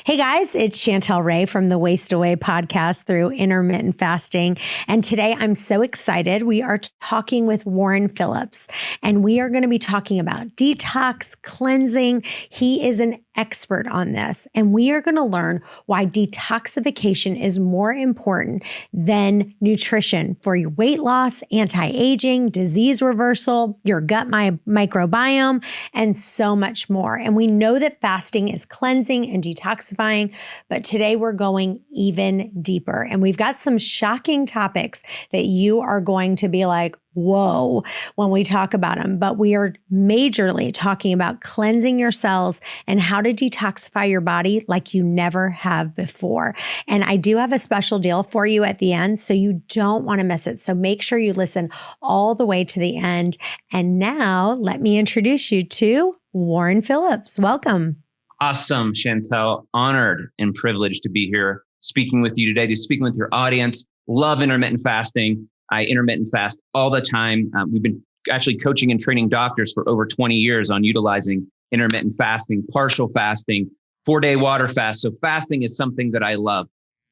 Hey guys, it's Chantel Ray from the Waste Away podcast through intermittent fasting. And today I'm so excited. We are talking with Warren Phillips, and we are going to be talking about detox, cleansing. He is an expert on this, and we are going to learn why detoxification is more important than nutrition for your weight loss, anti-aging, disease reversal, your gut microbiome, and so much more. And we know that fasting is cleansing and detoxifying, but today we're going even deeper. And we've got some shocking topics that you are going to be like, whoa, when we talk about them. But we are majorly talking about cleansing your cells and how to detoxify your body like you never have before. And I do have a special deal for you at the end, so you don't want to miss it. So make sure you listen all the way to the end. And now let me introduce you to Warren Phillips. Welcome. Awesome, Chantel. Honored and privileged to be here speaking with you today, to speaking with your audience. Love intermittent fasting. I intermittent fast all the time. We've been actually coaching and training doctors for over 20 years on utilizing intermittent fasting, partial fasting, 4-day water fast. So fasting is something that I love.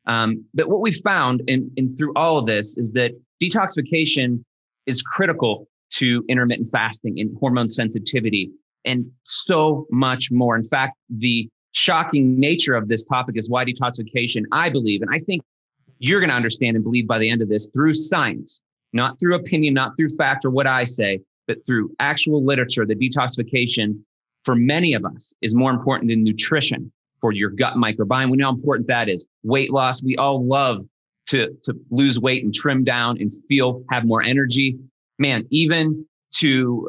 But what we found in through all of this is that detoxification is critical to intermittent fasting and hormone sensitivity and so much more. In fact, the shocking nature of this topic is why detoxification, I believe, and I think you're going to understand and believe by the end of this through science, not through opinion, not through fact or what I say, but through actual literature, that detoxification for many of us is more important than nutrition for your gut microbiome. We know how important that is. Weight loss, we all love to lose weight and trim down and have more energy. Man, even to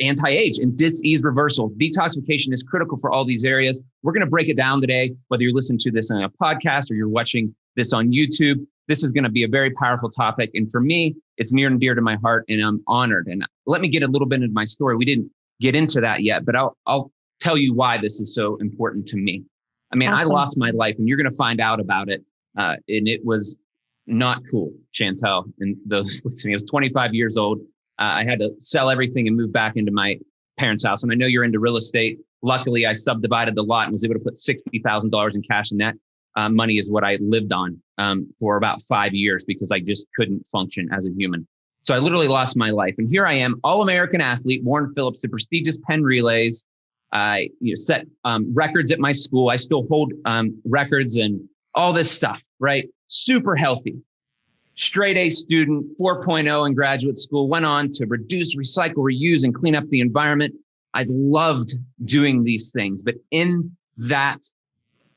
anti-age and disease reversal. Detoxification is critical for all these areas. We're going to break it down today, whether you're listening to this on a podcast or you're watching this on YouTube. This is going to be a very powerful topic. And for me, it's near and dear to my heart, and I'm honored. And let me get a little bit into my story. We didn't get into that yet, but I'll tell you why this is so important to me. I mean, awesome. I lost my life, and you're going to find out about it. And it was not cool, Chantel, and those listening. I was 25 years old. I had to sell everything and move back into my parents' house. And I know you're into real estate. Luckily, I subdivided the lot and was able to put $60,000 in cash, and that money is what I lived on for about 5 years because I just couldn't function as a human. So I literally lost my life. And here I am, all-American athlete, Warren Phillips, the prestigious Penn Relays. I set records at my school. I still hold records and all this stuff, right? Super healthy. Straight A student, 4.0 in graduate school, went on to reduce, recycle, reuse, and clean up the environment. I loved doing these things. But in that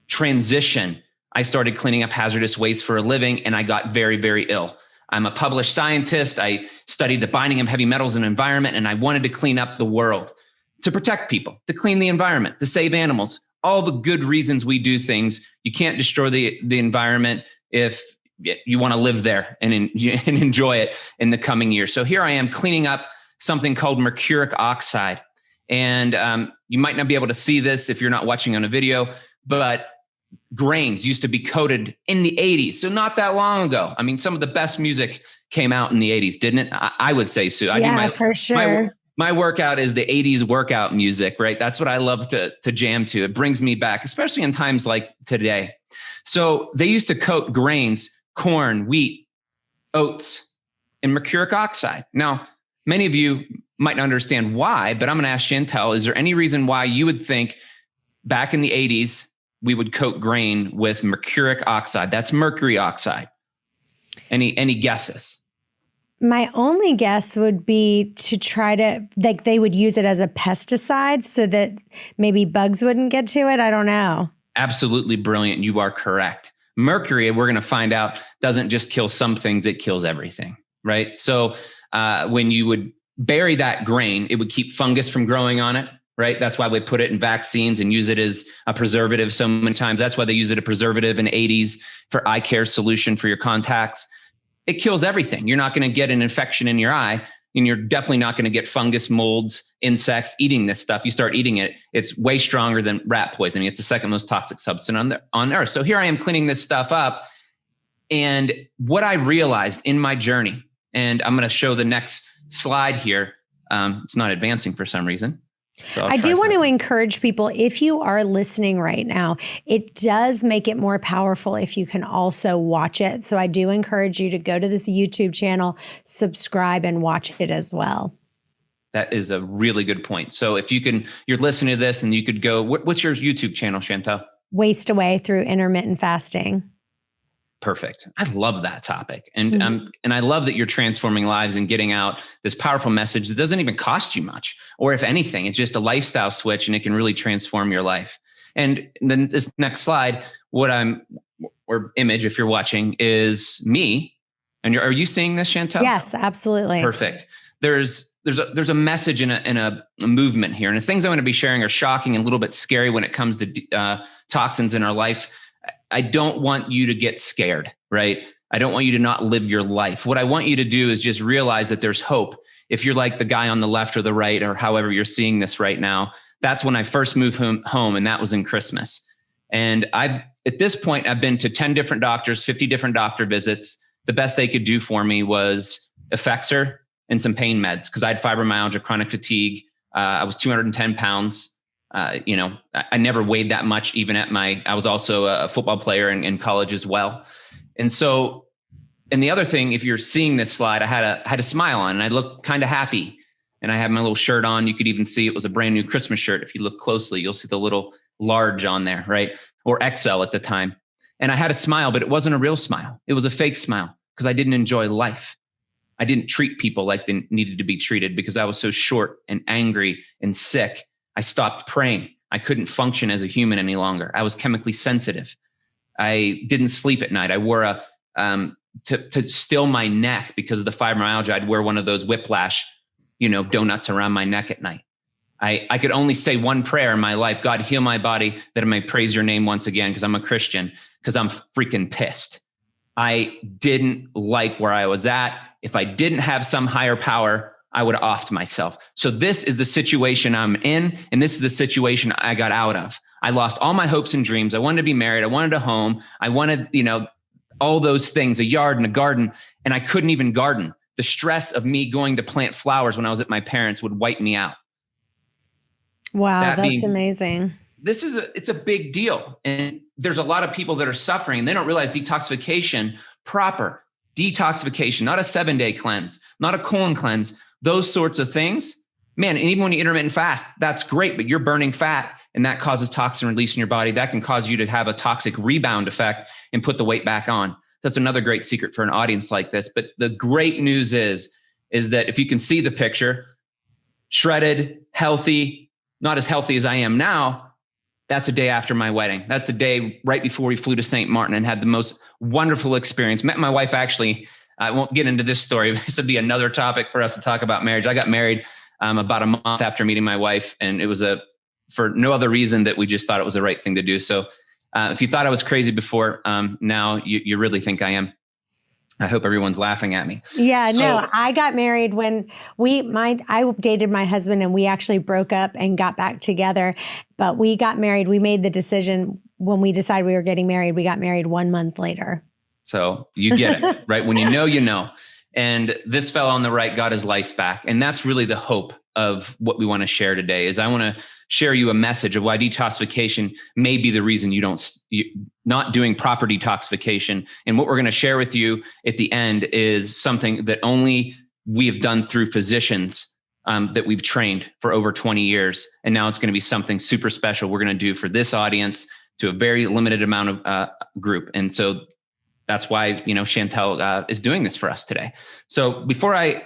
transition, I started cleaning up hazardous waste for a living, and I got very, very ill. I'm a published scientist. I studied the binding of heavy metals in environment, and I wanted to clean up the world, to protect people, to clean the environment, to save animals, all the good reasons we do things. You can't destroy the environment if you want to live there and enjoy it in the coming years. So here I am cleaning up something called mercuric oxide. And you might not be able to see this if you're not watching on a video, but grains used to be coated in the 80s. So not that long ago. I mean, some of the best music came out in the 80s, didn't it? I would say so. For sure. My workout is the 80s workout music, right? That's what I love to jam to. It brings me back, especially in times like today. So they used to coat grains, corn, wheat, oats, and mercuric oxide. Now, many of you might not understand why, but I'm going to ask Chantel, is there any reason why you would think back in the 80s, we would coat grain with mercuric oxide? That's mercury oxide. Any guesses? My only guess would be to try to, like, they would use it as a pesticide so that maybe bugs wouldn't get to it. I don't know. Absolutely brilliant. You are correct. Mercury, we're going to find out, doesn't just kill some things, it kills everything, right? So when you would bury that grain, it would keep fungus from growing on it, right? That's why we put it in vaccines and use it as a preservative so many times. That's why they use it as a preservative in the 80s for eye care solution for your contacts. It kills everything. You're not going to get an infection in your eye, and you're definitely not going to get fungus, molds, insects eating this stuff. You start eating it, it's way stronger than rat poisoning. It's the second most toxic substance on earth. So here I am cleaning this stuff up. And what I realized in my journey, and I'm going to show the next slide here. It's not advancing for some reason. So I do want to encourage people, if you are listening right now, it does make it more powerful if you can also watch it. So I do encourage you to go to this YouTube channel, subscribe, and watch it as well. That is a really good point. So if you can, you're listening to this and you could go, what's your YouTube channel, Chantel? Waste Away through intermittent fasting. Perfect. I love that topic. And and I love that you're transforming lives and getting out this powerful message that doesn't even cost you much. Or if anything, it's just a lifestyle switch and it can really transform your life. And then this next slide, or image, if you're watching, is me. And are you seeing this, Chantel? Yes, absolutely. Perfect. There's a message and a movement here. And the things I want to be sharing are shocking and a little bit scary when it comes to toxins in our life. I don't want you to get scared, right? I don't want you to not live your life. What I want you to do is just realize that there's hope. If you're like the guy on the left or the right, or however you're seeing this right now, that's when I first moved home, and that was in Christmas. And at this point, I've been to 10 different doctors, 50 different doctor visits. The best they could do for me was Effexor and some pain meds because I had fibromyalgia, chronic fatigue. I was 210 pounds. I never weighed that much, even I was also a football player in college as well. And the other thing, if you're seeing this slide, I had a smile on and I looked kind of happy and I had my little shirt on. You could even see it was a brand new Christmas shirt. If you look closely, you'll see the little large on there, right? Or XL at the time. And I had a smile, but it wasn't a real smile. It was a fake smile because I didn't enjoy life. I didn't treat people like they needed to be treated because I was so short and angry and sick. I stopped praying. I couldn't function as a human any longer. I was chemically sensitive. I didn't sleep at night. I wore to still my neck because of the fibromyalgia. I'd wear one of those whiplash, donuts around my neck at night. I could only say one prayer in my life: God, heal my body that I may praise your name once again, because I'm a Christian, because I'm freaking pissed. I didn't like where I was at. If I didn't have some higher power, I would have offed myself. So this is the situation I'm in, and this is the situation I got out of. I lost all my hopes and dreams. I wanted to be married. I wanted a home. I wanted, all those things, a yard and a garden, and I couldn't even garden. The stress of me going to plant flowers when I was at my parents' would wipe me out. Wow, that's amazing. It's a big deal. And there's a lot of people that are suffering, and they don't realize detoxification, proper detoxification, not a 7-day cleanse, not a colon cleanse, those sorts of things, man. And even when you intermittent fast, that's great, but you're burning fat and that causes toxin release in your body. That can cause you to have a toxic rebound effect and put the weight back on. That's another great secret for an audience like this. But the great news is that if you can see the picture, shredded, healthy, not as healthy as I am now, that's a day after my wedding. That's a day right before we flew to St. Martin and had the most wonderful experience. Met my wife, actually. I won't get into this story. This would be another topic for us to talk about marriage. I got married about a month after meeting my wife, and it was for no other reason that we just thought it was the right thing to do. So if you thought I was crazy before, now you really think I am. I hope everyone's laughing at me. Yeah, no, I got married when I dated my husband, and we actually broke up and got back together. But we got married. We made the decision when we decided we were getting married. We got married 1 month later. So you get it, right? When you know. And this fellow on the right got his life back. And that's really the hope of what we want to share today. Is I want to share you a message of why detoxification may be the reason you're not doing proper detoxification. And what we're going to share with you at the end is something that only we have done through physicians that we've trained for over 20 years. And now it's going to be something super special we're going to do for this audience to a very limited amount of group. And so that's why, Chantel is doing this for us today. So before I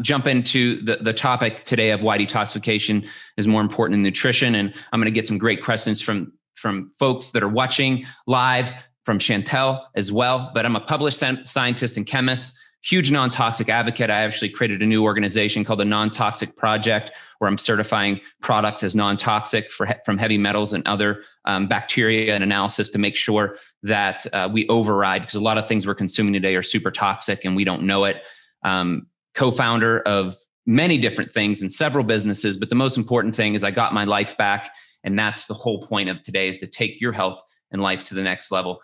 jump into the topic today of why detoxification is more important than nutrition, and I'm going to get some great questions from folks that are watching live, from Chantel as well. But I'm a published scientist and chemist, huge non-toxic advocate. I actually created a new organization called the Non-Toxic Project, where I'm certifying products as non-toxic from heavy metals and other bacteria and analysis to make sure that we override, because a lot of things we're consuming today are super toxic and we don't know it. Co-founder of many different things in several businesses, but the most important thing is I got my life back. And that's the whole point of today, is to take your health and life to the next level.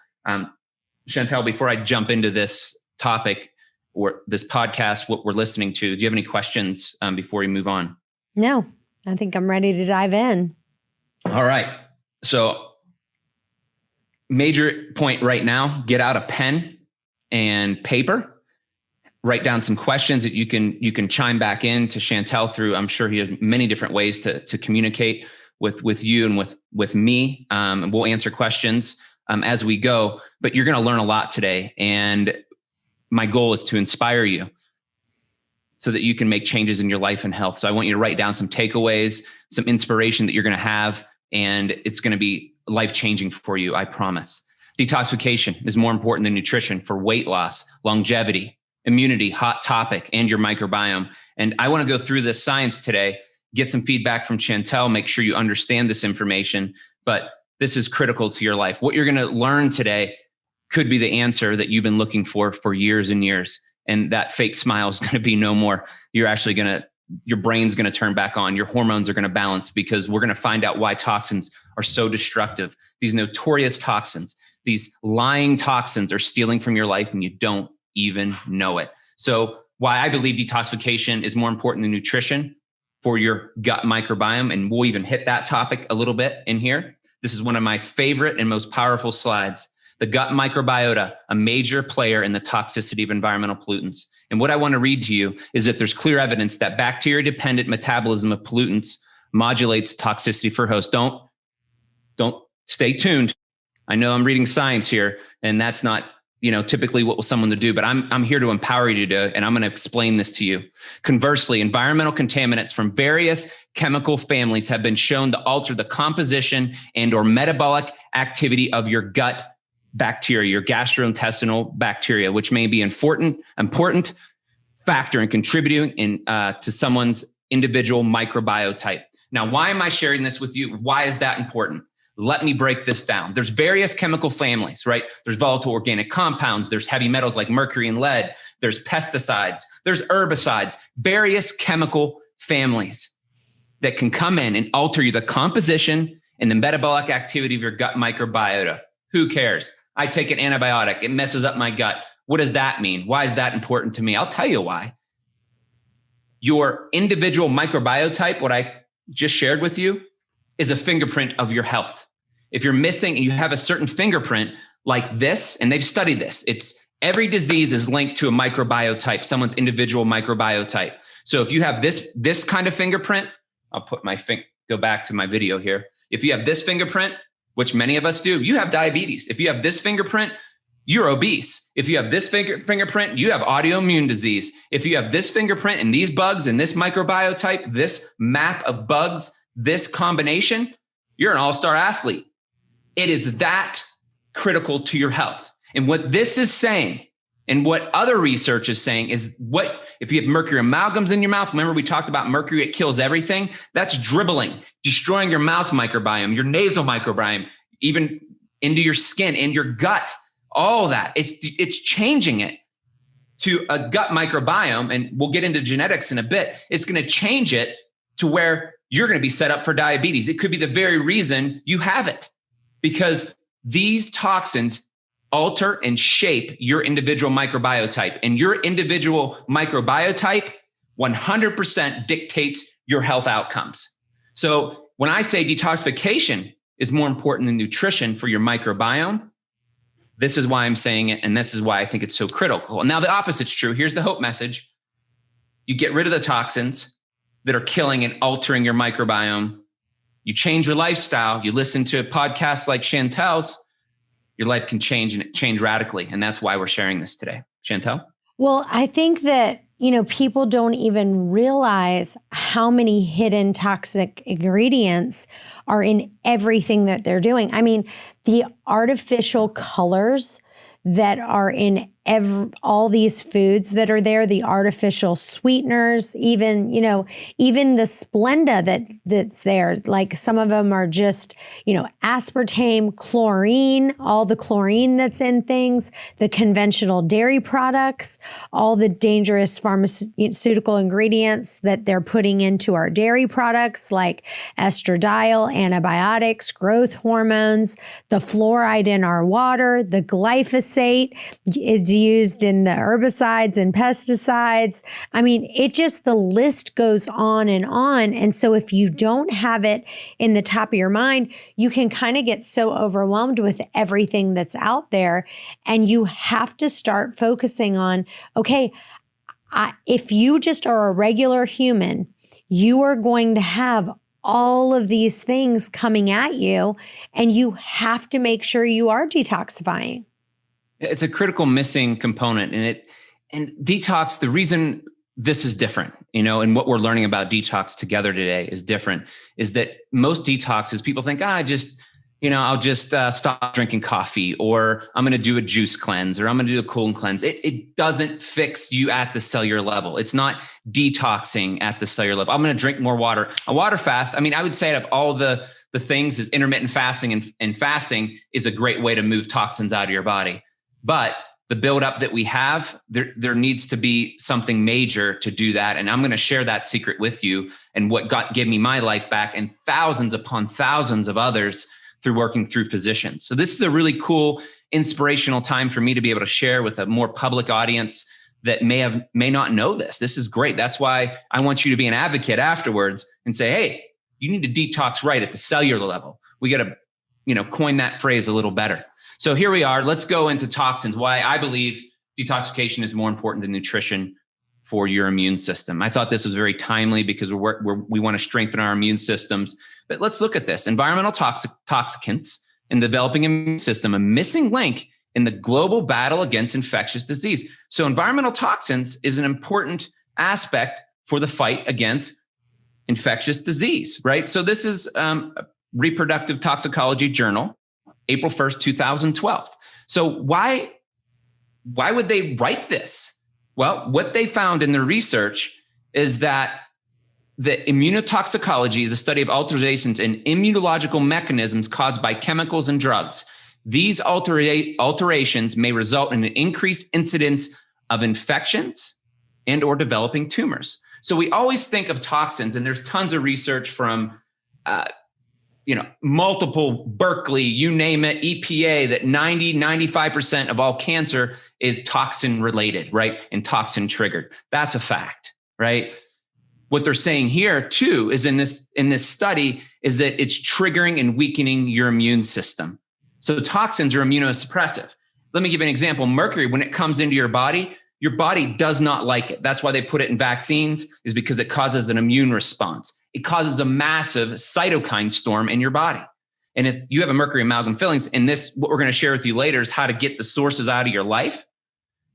Chantel, before I jump into this topic or this podcast, what we're listening to, do you have any questions before we move on? No, I think I'm ready to dive in. All right. So major point right now, get out a pen and paper, write down some questions that you can chime back in to Chantel through. I'm sure he has many different ways to communicate with you and with me. We'll answer questions as we go, but you're going to learn a lot today. And my goal is to inspire you so that you can make changes in your life and health. So I want you to write down some takeaways, some inspiration that you're going to have, and it's going to be life-changing for you, I promise. Detoxification is more important than nutrition for weight loss, longevity, immunity, hot topic, and your microbiome. And I want to go through this science today, get some feedback from Chantel, make sure you understand this information, but this is critical to your life. What you're going to learn today could be the answer that you've been looking for years and years. And that fake smile is going to be no more. You're actually your brain's going to turn back on. Your hormones are going to balance, because we're going to find out why toxins are so destructive. These notorious toxins, these lying toxins are stealing from your life and you don't even know it. So why I believe detoxification is more important than nutrition for your gut microbiome. And we'll even hit that topic a little bit in here. This is one of my favorite and most powerful slides. The gut microbiota, a major player in the toxicity of environmental pollutants. And what I want to read to you is that there's clear evidence that bacteria-dependent metabolism of pollutants modulates toxicity for hosts. Don't stay tuned. I know I'm reading science here, and that's not, typically what someone to do, but I'm here to empower you to do it, and I'm going to explain this to you. Conversely, environmental contaminants from various chemical families have been shown to alter the composition and or metabolic activity of your gut bacteria, your gastrointestinal bacteria, which may be important factor in contributing to someone's individual microbiotype. Now, why am I sharing this with you? Why is that important? Let me break this down. There's various chemical families, right? There's volatile organic compounds. There's heavy metals like mercury and lead. There's pesticides. There's herbicides, various chemical families that can come in and alter the composition and the metabolic activity of your gut microbiota. Who cares? I take an antibiotic. It messes up my gut. What does that mean? Why is that important to me? I'll tell you why. Your individual microbiotype, what I just shared with you, is a fingerprint of your health. If you're missing and you have a certain fingerprint like this, and they've studied this, every disease is linked to a microbiotype, someone's individual microbiotype. So if you have this kind of fingerprint, I'll put go back to my video here. If you have this fingerprint, which many of us do, you have diabetes. If you have this fingerprint, you're obese. If you have this fingerprint, you have autoimmune disease. If you have this fingerprint and these bugs and this microbiotype, this map of bugs, this combination, you're an all-star athlete. It is that critical to your health. And what this is saying, and what other research is saying, is if you have mercury amalgams in your mouth, remember we talked about mercury, it kills everything. That's dribbling, destroying your mouth microbiome, your nasal microbiome, even into your skin and your gut, all that. It's changing it to a gut microbiome. And we'll get into genetics in a bit. It's going to change it to where you're going to be set up for diabetes. It could be the very reason you have it, because these toxins alter and shape your individual microbiotype, and your individual microbiotype 100% dictates your health outcomes. So when I say detoxification is more important than nutrition for your microbiome, this is why I'm saying it. And this is why I think it's so critical. Now the opposite's true. Here's the hope message. You get rid of the toxins that are killing and altering your microbiome. You change your lifestyle. You listen to podcasts like Chantel's, your life can change, and it change radically. And that's why we're sharing this today. Chantel? Well, I think that, people don't even realize how many hidden toxic ingredients are in everything that they're doing. I mean, the artificial colors that are in all these foods that are there, the artificial sweeteners, even the Splenda that's there, like some of them are just, aspartame, chlorine, all the chlorine that's in things, the conventional dairy products, all the dangerous pharmaceutical ingredients that they're putting into our dairy products, like estradiol, antibiotics, growth hormones, the fluoride in our water, the glyphosate. It's used in the herbicides and pesticides. I mean, the list goes on and on. And so if you don't have it in the top of your mind, you can kind of get so overwhelmed with everything that's out there. And you have to start focusing on, okay, if you just are a regular human, you are going to have all of these things coming at you, and you have to make sure you are detoxifying. It's a critical missing component. And detox, the reason this is different, and what we're learning about detox together today is different, is that most detoxes, people think, I'll just stop drinking coffee, or I'm going to do a juice cleanse, or I'm going to do a colon cleanse. It doesn't fix you at the cellular level. It's not detoxing at the cellular level. I'm going to drink more water. A water fast, I would say out of all the things is intermittent fasting, and fasting is a great way to move toxins out of your body. But the buildup that we have, there needs to be something major to do that. And I'm going to share that secret with you, and what gave me my life back, and thousands upon thousands of others through working through physicians. So this is a really cool, inspirational time for me to be able to share with a more public audience that may not know this. This is great. That's why I want you to be an advocate afterwards and say, hey, you need to detox right at the cellular level. We got to, coin that phrase a little better. So here we are. Let's go into toxins, why I believe detoxification is more important than nutrition for your immune system. I thought this was very timely because we want to strengthen our immune systems. But let's look at this. Environmental toxicants in the developing immune system, a missing link in the global battle against infectious disease. So environmental toxins is an important aspect for the fight against infectious disease, right? So this is a Reproductive Toxicology Journal, April 1st, 2012. So why would they write this? Well, what they found in their research is that the immunotoxicology is a study of alterations in immunological mechanisms caused by chemicals and drugs. These alterations may result in an increased incidence of infections and or developing tumors. So we always think of toxins, and there's tons of research from multiple Berkeley, you name it, EPA, that 95% of all cancer is toxin related, right? And toxin triggered. That's a fact, right? What they're saying here too is in this study is that it's triggering and weakening your immune system. So toxins are immunosuppressive. Let me give you an example. Mercury, when it comes into your body does not like it. That's why they put it in vaccines, is because it causes an immune response. It causes a massive cytokine storm in your body. And if you have a mercury amalgam fillings, and what we're going to share with you later is how to get the sources out of your life,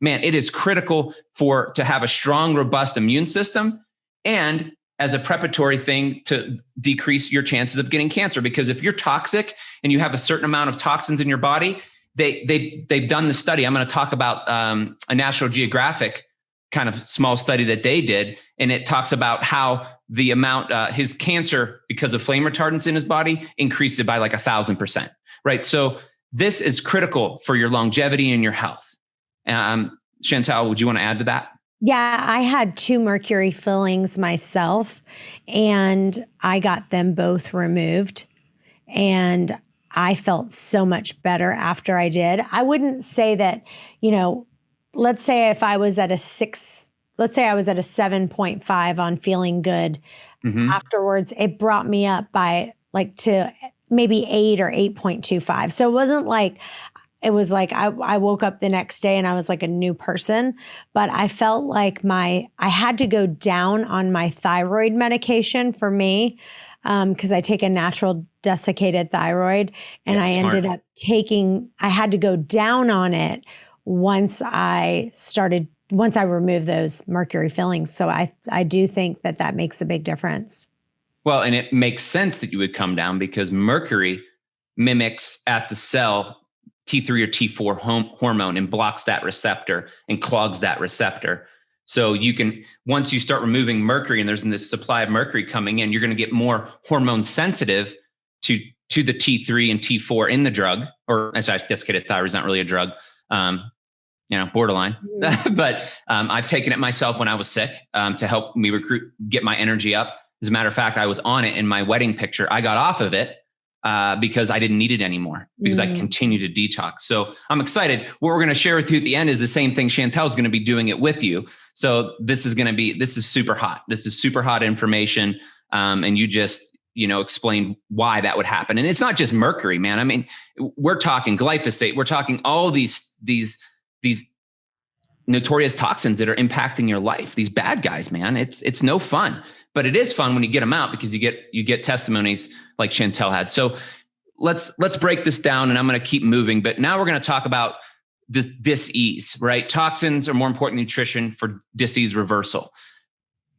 man, it is critical to have a strong, robust immune system, and as a preparatory thing to decrease your chances of getting cancer. Because if you're toxic and you have a certain amount of toxins in your body, they've done the study. I'm going to talk about a National Geographic kind of small study that they did. And it talks about how the amount, his cancer, because of flame retardants in his body, increased it by like 1,000%, right? So this is critical for your longevity and your health. Chantel, would you want to add to that? Yeah, I had 2 mercury fillings myself, and I got them both removed, and I felt so much better after I did. I wouldn't say that, let's say if I was at a 7.5 on feeling good, afterwards, it brought me up by to maybe 8 or 8.25. So it wasn't it was I woke up the next day and I was like a new person, but I felt like I had to go down on my thyroid medication for me, because I take a natural desiccated thyroid, and I ended up I had to go down on it once I removed those mercury fillings. So I do think that makes a big difference. Well, and it makes sense that you would come down, because mercury mimics at the cell T3 or T4 hormone and blocks that receptor and clogs that receptor. So once you start removing mercury and there's this supply of mercury coming in, you're going to get more hormone sensitive to the T3 and T4 in the drug, or as I desiccated thyroid is not really a drug, borderline. But I've taken it myself when I was sick to help me get my energy up. As a matter of fact, I was on it in my wedding picture. I got off of it because I didn't need it anymore because I continue to detox. So I'm excited. What we're going to share with you at the end is the same thing. Chantel's going to be doing it with you. So this is super hot. This is super hot information. And you just, explain why that would happen. And it's not just mercury, man. I mean, we're talking glyphosate. We're talking all these notorious toxins that are impacting your life. These bad guys, man. It's no fun, but it is fun when you get them out because you get testimonies like Chantel had. So let's break this down, and I'm going to keep moving. But now we're going to talk about dis-ease, right? Toxins are more important than nutrition for dis-ease reversal.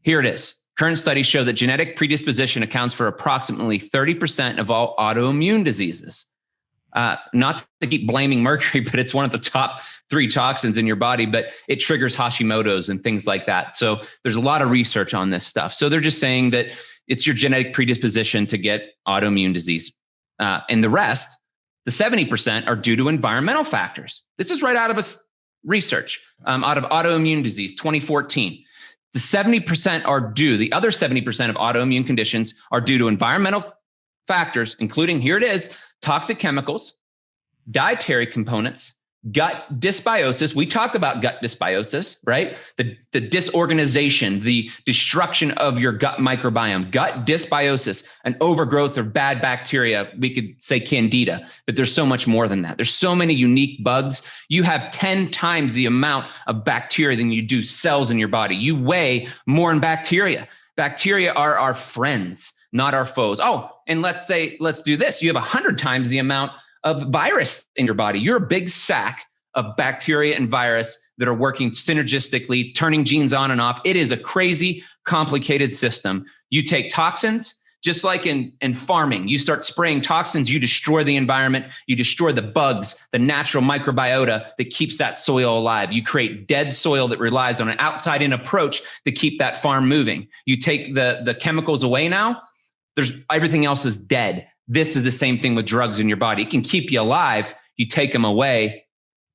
Here it is. Current studies show that genetic predisposition accounts for approximately 30% of all autoimmune diseases. Not to keep blaming mercury, but it's one of the top 3 toxins in your body, but it triggers Hashimoto's and things like that. So there's a lot of research on this stuff. So they're just saying that it's your genetic predisposition to get autoimmune disease. And the rest, the 70%, are due to environmental factors. This is right out of research, out of autoimmune disease, 2014. The 70% are due, the other 70% of autoimmune conditions are due to environmental factors, including, here it is, toxic chemicals, dietary components, gut dysbiosis. We talked about gut dysbiosis, right? The disorganization, the destruction of your gut microbiome, gut dysbiosis, an overgrowth of bad bacteria. We could say candida, but there's so much more than that. There's so many unique bugs. You have 10 times the amount of bacteria than you do cells in your body. You weigh more in bacteria. Bacteria are our friends, not our foes. Oh, and let's do this. You have 100 times the amount of virus in your body. You're a big sack of bacteria and virus that are working synergistically, turning genes on and off. It is a crazy, complicated system. You take toxins, just like in farming, you start spraying toxins, you destroy the environment, you destroy the bugs, the natural microbiota that keeps that soil alive. You create dead soil that relies on an outside-in approach to keep that farm moving. You take the chemicals away now, everything else is dead. This is the same thing with drugs in your body. It can keep you alive. You take them away,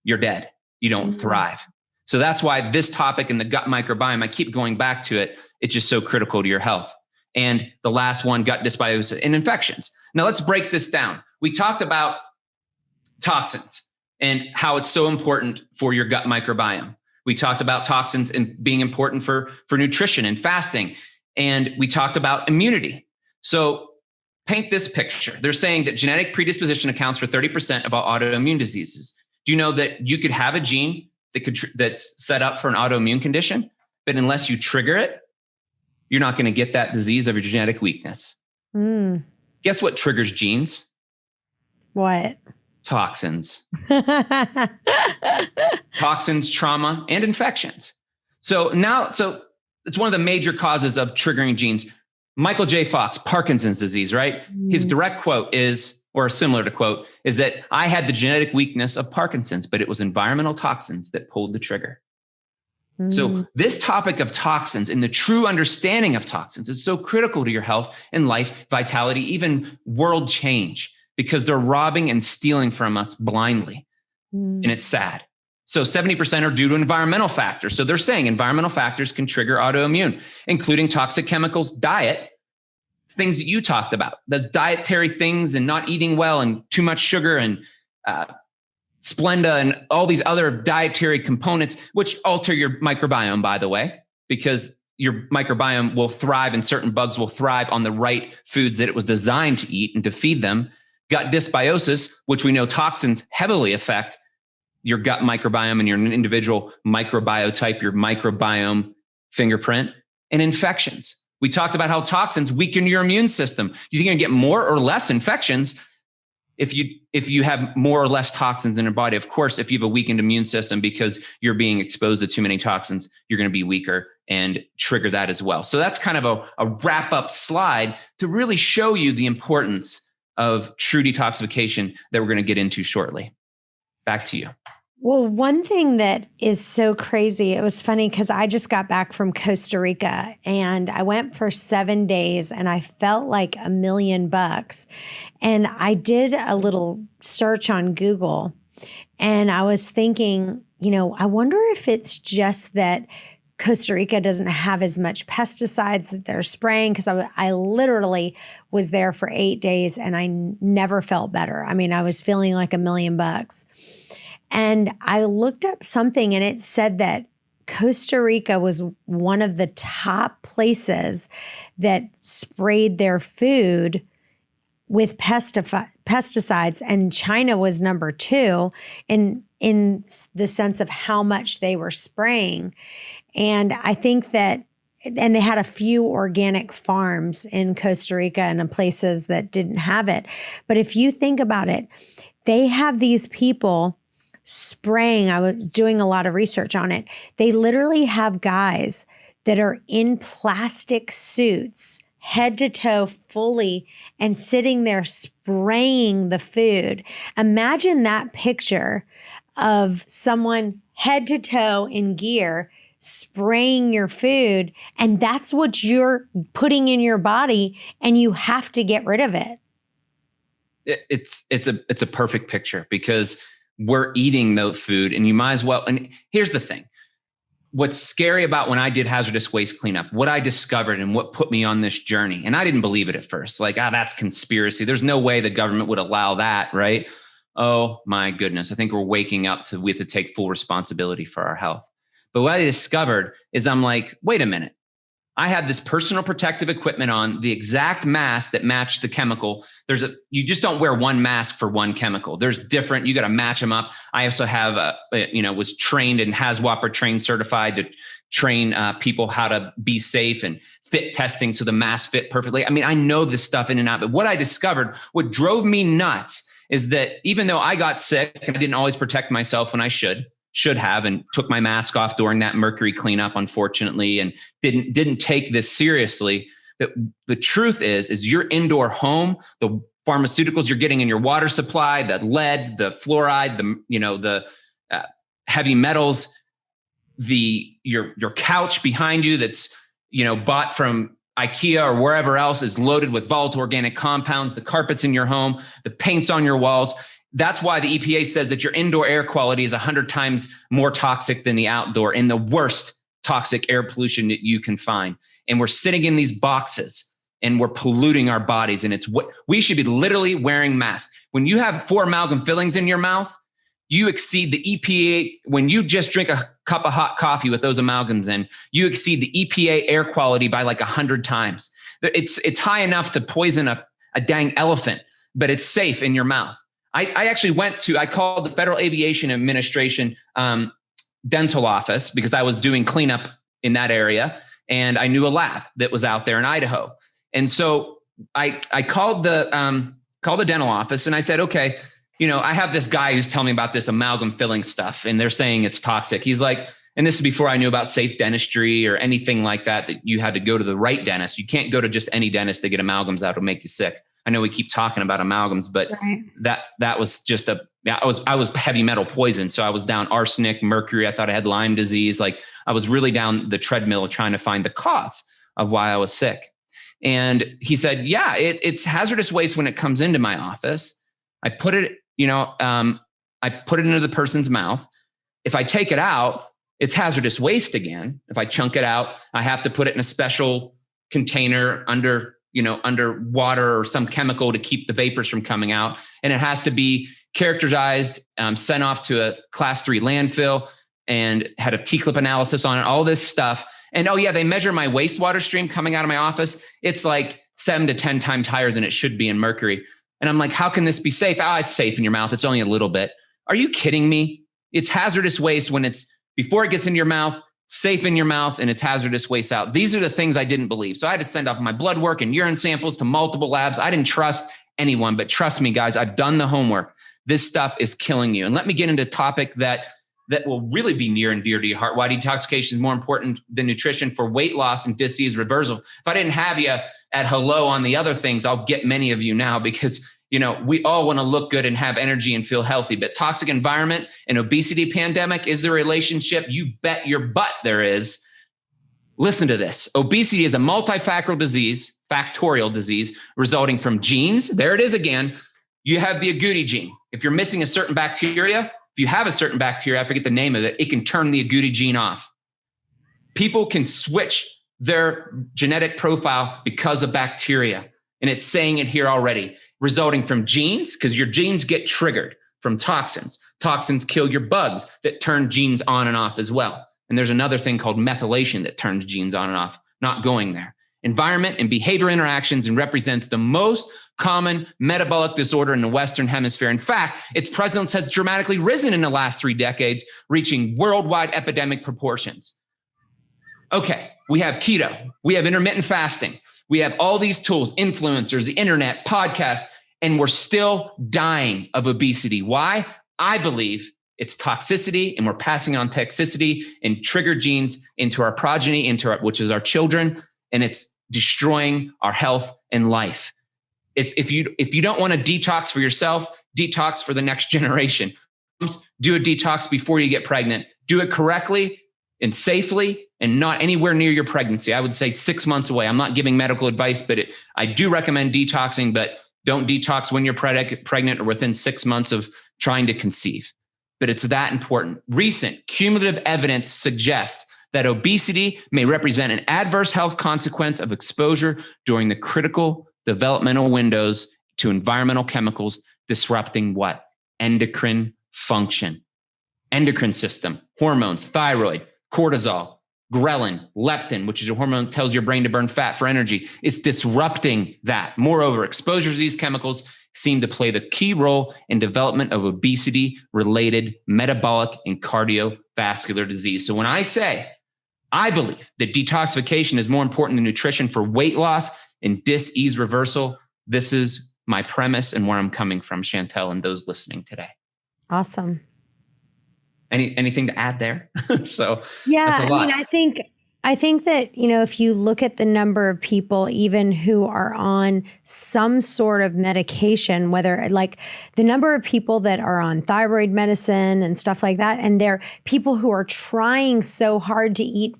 you're dead. You don't thrive. So that's why this topic in the gut microbiome, I keep going back to it. It's just so critical to your health. And the last one, gut dysbiosis and infections. Now let's break this down. We talked about toxins and how it's so important for your gut microbiome. We talked about toxins and being important for nutrition and fasting. And we talked about immunity. So paint this picture. They're saying that genetic predisposition accounts for 30% of all autoimmune diseases. Do you know that you could have a gene that's set up for an autoimmune condition, but unless you trigger it, you're not going to get that disease of your genetic weakness. Guess what triggers genes? What? Toxins. Toxins, trauma, and infections. So it's one of the major causes of triggering genes. Michael J. Fox, Parkinson's disease, right? His direct quote is, or similar to quote, is that I had the genetic weakness of Parkinson's, but it was environmental toxins that pulled the trigger. So this topic of toxins and the true understanding of toxins is so critical to your health and life, vitality, even world change, because they're robbing and stealing from us blindly. And it's sad. So 70% are due to environmental factors. So they're saying environmental factors can trigger autoimmune, including toxic chemicals, diet, things that you talked about. That's dietary things and not eating well and too much sugar and Splenda and all these other dietary components, which alter your microbiome, by the way, because your microbiome will thrive and certain bugs will thrive on the right foods that it was designed to eat and to feed them. Gut dysbiosis, which we know toxins heavily affect your gut microbiome and your individual microbiotype, your microbiome fingerprint, and infections. We talked about how toxins weaken your immune system. You think you're gonna get more or less infections if you have more or less toxins in your body. Of course, if you have a weakened immune system because you're being exposed to too many toxins, you're gonna be weaker and trigger that as well. So that's kind of a wrap-up slide to really show you the importance of true detoxification that we're gonna get into shortly. Back to you. Well, one thing that is so crazy, it was funny because I just got back from Costa Rica and I went for 7 days and I felt like $1 million. And I did a little search on Google and I was thinking, I wonder if it's just that Costa Rica doesn't have as much pesticides that they're spraying, because I literally was there for 8 days and I never felt better. I mean, I was feeling like $1,000,000. And I looked up something and it said that Costa Rica was one of the top places that sprayed their food with pesticides, and China was number 2 in the sense of how much they were spraying. And I think that, and they had a few organic farms in Costa Rica and in places that didn't have it. But if you think about it, they have these people spraying. I was doing a lot of research on it. They literally have guys that are in plastic suits, head to toe fully, and sitting there spraying the food. Imagine that picture of someone head to toe in gear spraying your food, and that's what you're putting in your body, and you have to get rid of it. It's a perfect picture, because we're eating the food, and you might as well. And here's the thing. What's scary about when I did hazardous waste cleanup, what I discovered and what put me on this journey, and I didn't believe it at first, like, that's conspiracy. There's no way the government would allow that, right? Oh my goodness. I think we're waking up to, we have to take full responsibility for our health. But what I discovered is, I'm like, wait a minute. I had this personal protective equipment on, the exact mask that matched the chemical. You just don't wear one mask for one chemical. There's different, you got to match them up. I also have, was trained and HAZWOP trained certified to train people how to be safe, and fit testing so the mask fit perfectly. I mean, I know this stuff in and out, but what I discovered, what drove me nuts, is that even though I got sick, I didn't always protect myself when I should have, and took my mask off during that mercury cleanup, unfortunately, and didn't take this seriously. That the truth is your indoor home, the pharmaceuticals you're getting in your water supply, the lead, the fluoride, the heavy metals, your couch behind you that's bought from IKEA or wherever else is loaded with volatile organic compounds, the carpets in your home, the paints on your walls. That's why the EPA says that your indoor air quality is 100 times more toxic than the outdoor, and the worst toxic air pollution that you can find. And we're sitting in these boxes and we're polluting our bodies. And it's what we should be literally wearing masks. When you have 4 amalgam fillings in your mouth, you exceed the EPA. When you just drink a cup of hot coffee with those amalgams in, you exceed the EPA air quality by like 100 times. It's high enough to poison a dang elephant, but it's safe in your mouth. I actually I called the Federal Aviation Administration dental office, because I was doing cleanup in that area, and I knew a lab that was out there in Idaho. And so I called the dental office, and I said, okay, I have this guy who's telling me about this amalgam filling stuff, and they're saying it's toxic. He's like, and this is before I knew about safe dentistry or anything like that you had to go to the right dentist. You can't go to just any dentist to get amalgams out. It'll make you sick. I know we keep talking about amalgams, but right. that was just I was heavy metal poison. So I was down arsenic, mercury. I thought I had Lyme disease. Like, I was really down the treadmill trying to find the cause of why I was sick. And he said, yeah, it's hazardous waste when it comes into my office. I put it, I put it into the person's mouth. If I take it out, it's hazardous waste again. If I chunk it out, I have to put it in a special container under water or some chemical to keep the vapors from coming out. And it has to be characterized, sent off to a class 3 landfill, and had a T-clip analysis on it, all this stuff. And oh yeah, they measure my wastewater stream coming out of my office. It's like 7 to 10 times higher than it should be in mercury. And I'm like, how can this be safe? It's safe in your mouth. It's only a little bit. Are you kidding me? It's hazardous waste when it's before it gets in your mouth, safe in your mouth, and it's hazardous waste out. These are the things I didn't believe. So I had to send off my blood work and urine samples to multiple labs. I didn't trust anyone, but trust me, guys, I've done the homework. This stuff is killing you. And let me get into a topic that will really be near and dear to your heart. Why detoxification is more important than nutrition for weight loss and disease reversal. If I didn't have you at hello on the other things, I'll get many of you now, because we all want to look good and have energy and feel healthy. But toxic environment and obesity pandemic, is there a relationship? You bet your butt there is. Listen to this. Obesity is a multifactorial disease resulting from genes. There it is again. You have the agouti gene. If you're missing a certain bacteria, if you have a certain bacteria, I forget the name of it, it can turn the agouti gene off. People can switch their genetic profile because of bacteria. And it's saying it here already, resulting from genes, because your genes get triggered from toxins. Toxins kill your bugs that turn genes on and off as well. And there's another thing called methylation that turns genes on and off, not going there. Environment and behavior interactions and represents the most common metabolic disorder in the Western Hemisphere. In fact, its prevalence has dramatically risen in the last 3 decades, reaching worldwide epidemic proportions. Okay, we have keto, we have intermittent fasting, we have all these tools, influencers, the internet, podcasts, and we're still dying of obesity. Why? I believe it's toxicity, and we're passing on toxicity and trigger genes into our progeny, which is our children, and it's destroying our health and life. It's if you don't want to detox for yourself, detox for the next generation. Do a detox before you get pregnant. Do it correctly and safely, and not anywhere near your pregnancy. I would say 6 months away. I'm not giving medical advice, but I do recommend detoxing, but don't detox when you're pregnant or within 6 months of trying to conceive. But it's that important. Recent cumulative evidence suggests that obesity may represent an adverse health consequence of exposure during the critical developmental windows to environmental chemicals disrupting what? Endocrine function. Endocrine system, hormones, thyroid, cortisol, ghrelin, leptin, which is a hormone that tells your brain to burn fat for energy. It's disrupting that. Moreover, exposure to these chemicals seem to play the key role in development of obesity-related metabolic and cardiovascular disease. So when I say, I believe that detoxification is more important than nutrition for weight loss and dis-ease reversal, this is my premise and where I'm coming from, Chantel, and those listening today. Awesome. Anything to add there? So yeah, that's a lot. I mean, I think that, if you look at the number of people, even who are on some sort of medication, whether like the number of people that are on thyroid medicine and stuff like that, and they're people who are trying so hard to eat,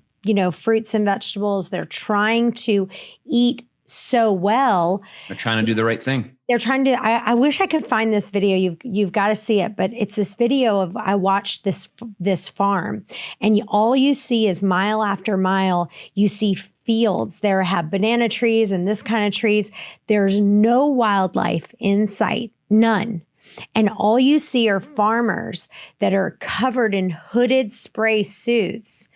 fruits and vegetables, they're trying to eat so well. They're trying to do the right thing. They're trying to, I wish I could find this video. You've got to see it, but it's this video of, I watched this farm, and all you see is mile after mile, you see fields. There have banana trees and this kind of trees. There's no wildlife in sight, none. And all you see are farmers that are covered in hooded spray suits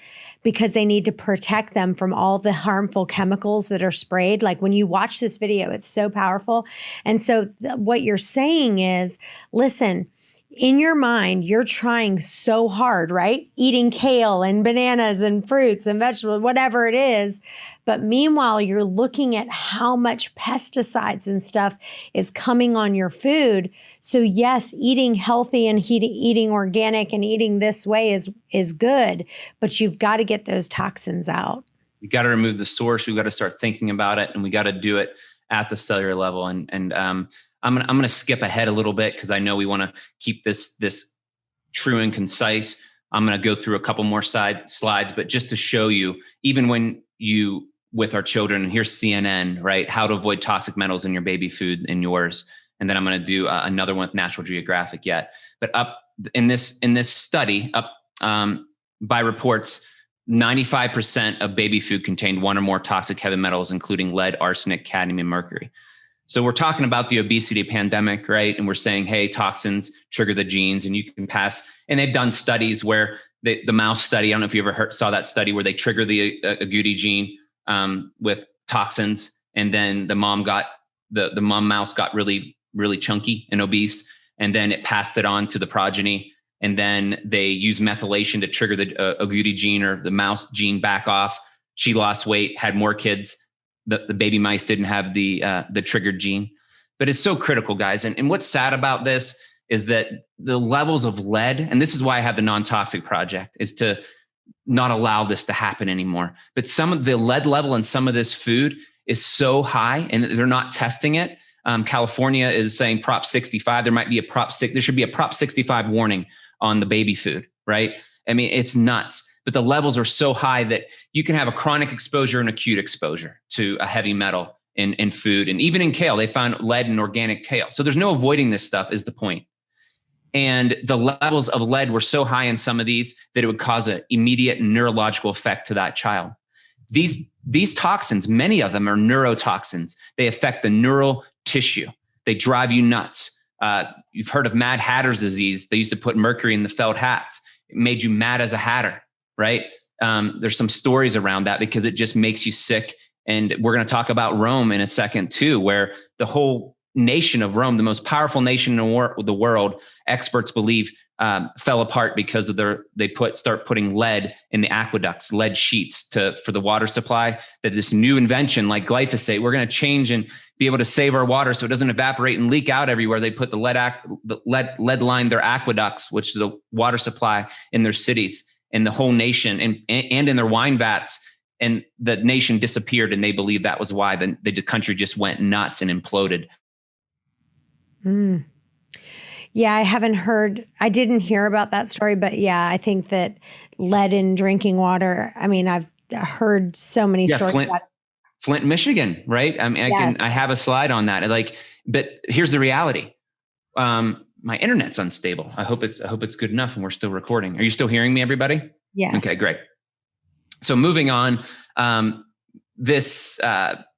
because they need to protect them from all the harmful chemicals that are sprayed. Like when you watch this video, it's so powerful. And so what you're saying is, listen, in your mind, you're trying so hard, right? Eating kale and bananas and fruits and vegetables, whatever it is. But meanwhile, you're looking at how much pesticides and stuff is coming on your food. So yes, eating healthy and eating organic and eating this way is good, but you've got to get those toxins out. We got to remove the source. We've got to start thinking about it, and we got to do it at the cellular level. And I'm gonna skip ahead a little bit because I know we want to keep this true and concise. I'm gonna go through a couple more slides, but just to show you, even when you with our children, and here's CNN, right? How to avoid toxic metals in your baby food and yours. And then I'm gonna do another one with National Geographic yet. But up in this study, by reports, 95% of baby food contained one or more toxic heavy metals, including lead, arsenic, cadmium, and mercury. So we're talking about the obesity pandemic, right? And we're saying, hey, toxins trigger the genes and you can pass. And they've done studies where the mouse study, I don't know if you ever saw that study where they trigger the agouti gene with toxins. And then the mom mouse got really, really chunky and obese. And then it passed it on to the progeny. And then they use methylation to trigger the agouti gene or the mouse gene back off. She lost weight, had more kids. The baby mice didn't have the triggered gene. But it's so critical, guys. And what's sad about this is that the levels of lead, and this is why I have the Non-Toxic Project, is to not allow this to happen anymore. But some of the lead level in some of this food is so high, and they're not testing it. California is saying Prop 65. There might be there should be a Prop 65 warning on the baby food, right? I mean, it's nuts. But the levels are so high that you can have a chronic exposure and acute exposure to a heavy metal in food. And even in kale, they found lead in organic kale. So there's no avoiding this stuff is the point. And the levels of lead were so high in some of these that it would cause an immediate neurological effect to that child. These toxins, many of them are neurotoxins. They affect the neural tissue. They drive you nuts. You've heard of Mad Hatter's disease. They used to put mercury in the felt hats. It made you mad as a hatter, right? There's some stories around that because it just makes you sick. And we're going to talk about Rome in a second too, where the whole nation of Rome, the most powerful nation in the world, experts believe fell apart because of start putting lead in the aqueducts, lead sheets for the water supply. That this new invention like glyphosate, we're going to change and be able to save our water so it doesn't evaporate and leak out everywhere. They put the lead line their aqueducts, which is the water supply in their cities, and the whole nation, and in their wine vats. And the nation disappeared, and they believe that was why the country just went nuts and imploded. Mm. Yeah, I didn't hear about that story, but yeah, I think that lead in drinking water, I mean, I've heard so many stories about it. Flint, Michigan, right? I mean, I have a slide on that. But here's the reality. My internet's unstable. I hope it's good enough and we're still recording. Are you still hearing me, everybody? Yes. Okay, great. So moving on, this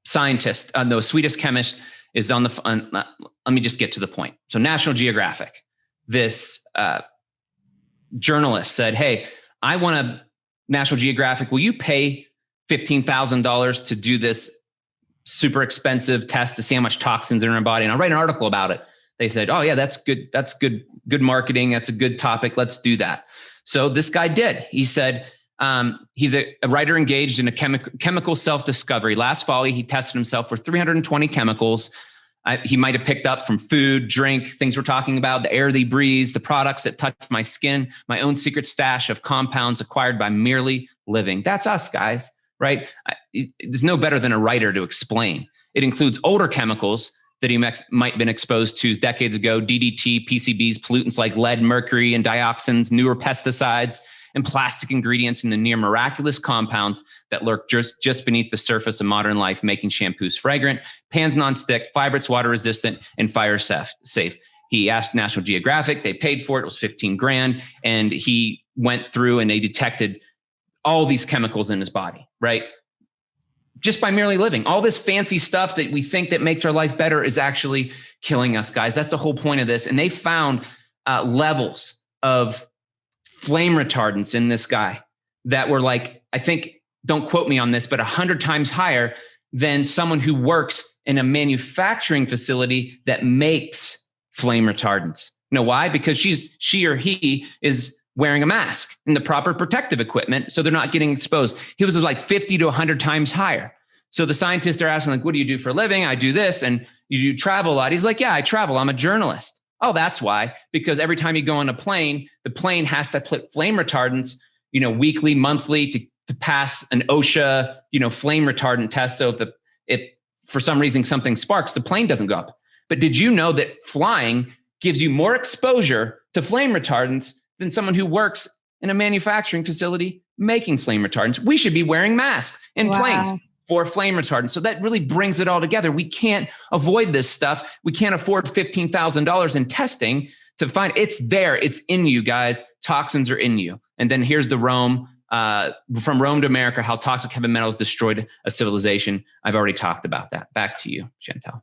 scientist, the Swedish chemist, is on let me just get to the point. So National Geographic, this journalist said, hey, National Geographic, will you pay $15,000 to do this super expensive test to see how much toxins are in our body? And I'll write an article about it. They said, oh yeah, that's good. That's good marketing. That's a good topic. Let's do that. So this guy did. He said, he's a writer engaged in a chemical self-discovery. Last fall, he tested himself for 320 chemicals. He might have picked up from food, drink, things we're talking about, the air that he breathes, the products that touch my skin, my own secret stash of compounds acquired by merely living. That's us, guys, right? There's no better than a writer to explain. It includes older chemicals that he might have been exposed to decades ago, DDT, PCBs, pollutants like lead, mercury, and dioxins, newer pesticides, and plastic ingredients in the near miraculous compounds that lurk just beneath the surface of modern life, making shampoos fragrant, pans non-stick, fibrates water resistant, and fire safe. He asked National Geographic, they paid for it. It was 15 grand. And he went through and they detected all these chemicals in his body, right? Just by merely living. All this fancy stuff that we think that makes our life better is actually killing us, guys. That's the whole point of this. And they found levels of flame retardants in this guy that were like, I think, don't quote me on this, but 100 times higher than someone who works in a manufacturing facility that makes flame retardants. You know why? Because she or he is wearing a mask and the proper protective equipment, so they're not getting exposed. He was like 50 to 100 times higher. So the scientists are asking, like, what do you do for a living? I do this. And you do travel a lot. He's like, yeah, I travel. I'm a journalist. Oh, that's why. Because every time you go on a plane, the plane has to put flame retardants, weekly, monthly to pass an OSHA, flame retardant test. So if for some reason something sparks, the plane doesn't go up. But did you know that flying gives you more exposure to flame retardants than someone who works in a manufacturing facility making flame retardants? We should be wearing masks in planes for flame retardant. So that really brings it all together. We can't avoid this stuff. We can't afford $15,000 in testing to find it's there. It's in you, guys. Toxins are in you. And then here's the from Rome to America, how toxic heavy metals destroyed a civilization. I've already talked about that. Back to you, Chantel.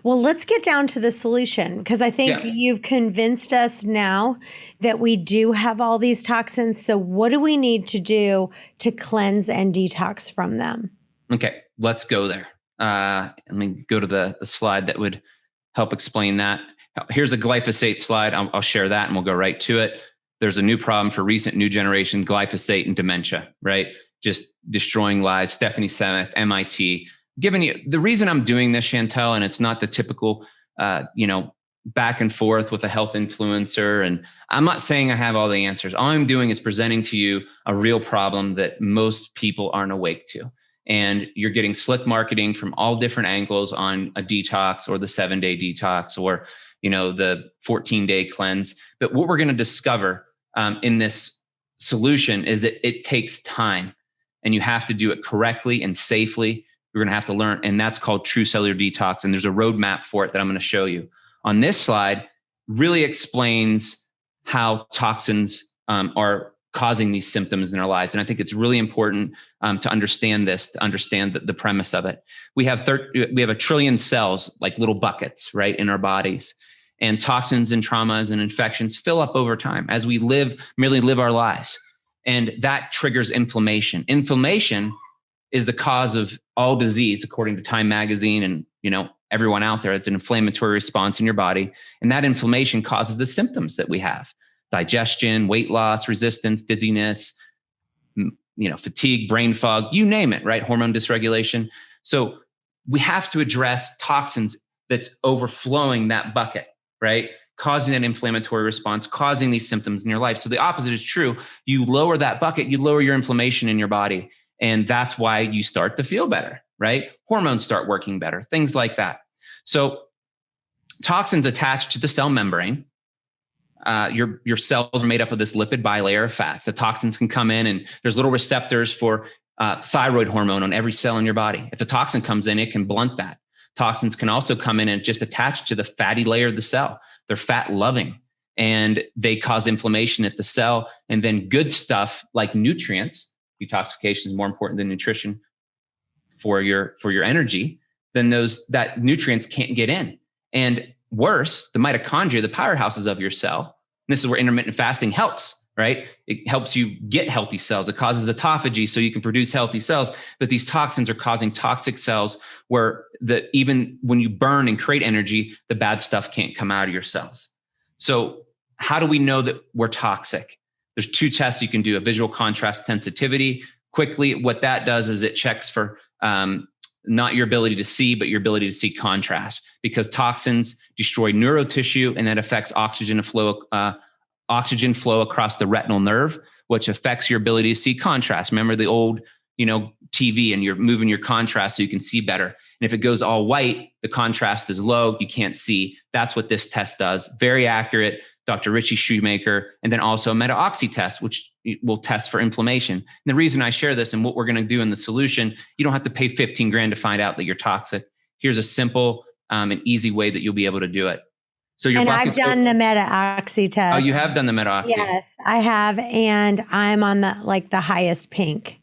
Well, let's get down to the solution, because I think you've convinced us now that we do have all these toxins. So what do we need to do to cleanse and detox from them? Okay, let's go there. Let me go to the slide that would help explain that. Here's a glyphosate slide. I'll share that and we'll go right to it. There's a new problem for recent new generation glyphosate and dementia, right? Just destroying lives. Stephanie Seventh, MIT. Giving you the reason I'm doing this, Chantel, and it's not the typical, back and forth with a health influencer. And I'm not saying I have all the answers. All I'm doing is presenting to you a real problem that most people aren't awake to. And you're getting slick marketing from all different angles on a detox or the 7-day detox or, the 14-day cleanse. But what we're going to discover in this solution is that it takes time and you have to do it correctly and safely. You're going to have to learn. And that's called true cellular detox. And there's a roadmap for it that I'm going to show you. On this slide, really explains how toxins are causing these symptoms in our lives. And I think it's really important to understand this, to understand the premise of it. We have 1 trillion cells, like little buckets, right, in our bodies. And toxins and traumas and infections fill up over time as we merely live our lives. And that triggers inflammation. Inflammation is the cause of all disease, according to Time Magazine and, everyone out there. It's an inflammatory response in your body. And that inflammation causes the symptoms that we have: digestion, weight loss, resistance, dizziness, fatigue, brain fog, you name it, right? Hormone dysregulation. So we have to address toxins that's overflowing that bucket, right? Causing an inflammatory response, causing these symptoms in your life. So the opposite is true. You lower that bucket, you lower your inflammation in your body. And that's why you start to feel better, right? Hormones start working better, things like that. So toxins attach to the cell membrane. Your cells are made up of this lipid bilayer of fats. The toxins can come in, and there's little receptors for thyroid hormone on every cell in your body. If a toxin comes in, it can blunt that. Toxins can also come in and just attach to the fatty layer of the cell. They're fat loving, and they cause inflammation at the cell. And then good stuff like nutrients, detoxification is more important than nutrition for your energy, then that nutrients can't get in. And worse, the mitochondria, the powerhouses of your cell, and this is where intermittent fasting helps, right? It helps you get healthy cells. It causes autophagy so you can produce healthy cells. But these toxins are causing toxic cells where even when you burn and create energy, the bad stuff can't come out of your cells. So how do we know that we're toxic? There's 2 tests you can do: a visual contrast sensitivity. Quickly, what that does is it checks for not your ability to see, but your ability to see contrast, because toxins destroy neurotissue, and that affects oxygen flow across the retinal nerve, which affects your ability to see contrast. Remember the old, TV, and you're moving your contrast so you can see better. And if it goes all white, the contrast is low, you can't see. That's what this test does. Very accurate. Dr. Richie Shoemaker, and then also a meta-oxy test, which will test for inflammation. And the reason I share this and what we're going to do in the solution, you don't have to pay 15 grand to find out that you're toxic. Here's a simple and easy way that you'll be able to do it. So I've done the meta-oxy test. Oh, you have done the meta-oxy? Yes, I have. And I'm on the highest pink.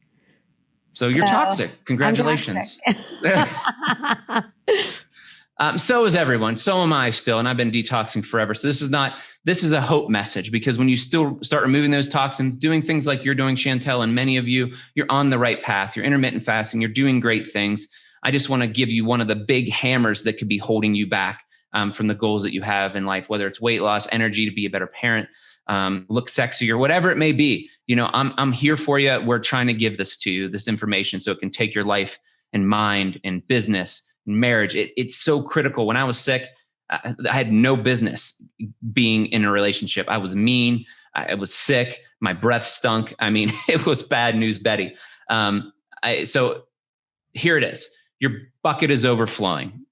So you're toxic. Congratulations. Toxic. So is everyone. So am I still. And I've been detoxing forever. So this is a hope message, because when you still start removing those toxins, doing things like you're doing, Chantel, and many of you, you're on the right path. You're intermittent fasting. You're doing great things. I just want to give you one of the big hammers that could be holding you back from the goals that you have in life, whether it's weight loss, energy to be a better parent, look sexier, whatever it may be. I'm here for you. We're trying to give this to you, this information, so it can take your life and mind and business and marriage. It's so critical. When I was sick, I had no business being in a relationship. I was mean. I was sick. My breath stunk. I mean, it was bad news, Betty. So here it is. Your bucket is overflowing.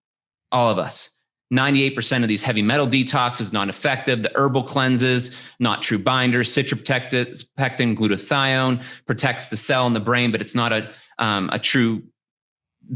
All of us. 98% of these heavy metal detoxes not effective. The herbal cleanses, not true binders. Citrapectin, glutathione protects the cell in the brain, but it's not a true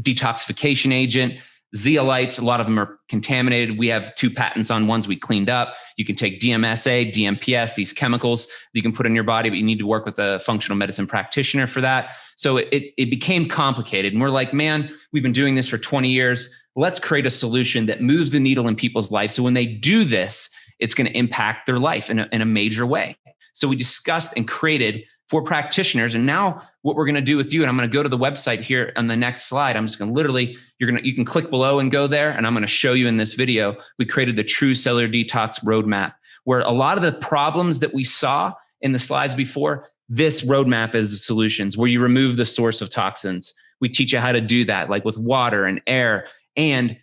detoxification agent. Zeolites, a lot of them are contaminated. We have 2 patents on ones we cleaned up. You can take DMSA, DMPS, these chemicals that you can put in your body, but you need to work with a functional medicine practitioner for that. So it became complicated. And we're like, man, we've been doing this for 20 years. Let's create a solution that moves the needle in people's lives. So when they do this, it's going to impact their life in a major way. So we discussed and created for practitioners. And now what we're going to do with you, and I'm going to go to the website here on the next slide. I'm just going to literally, you can click below and go there. And I'm going to show you in this video, we created the True Cellular Detox Roadmap, where a lot of the problems that we saw in the slides before, this roadmap is the solutions, where you remove the source of toxins. We teach you how to do that, like with water and air, and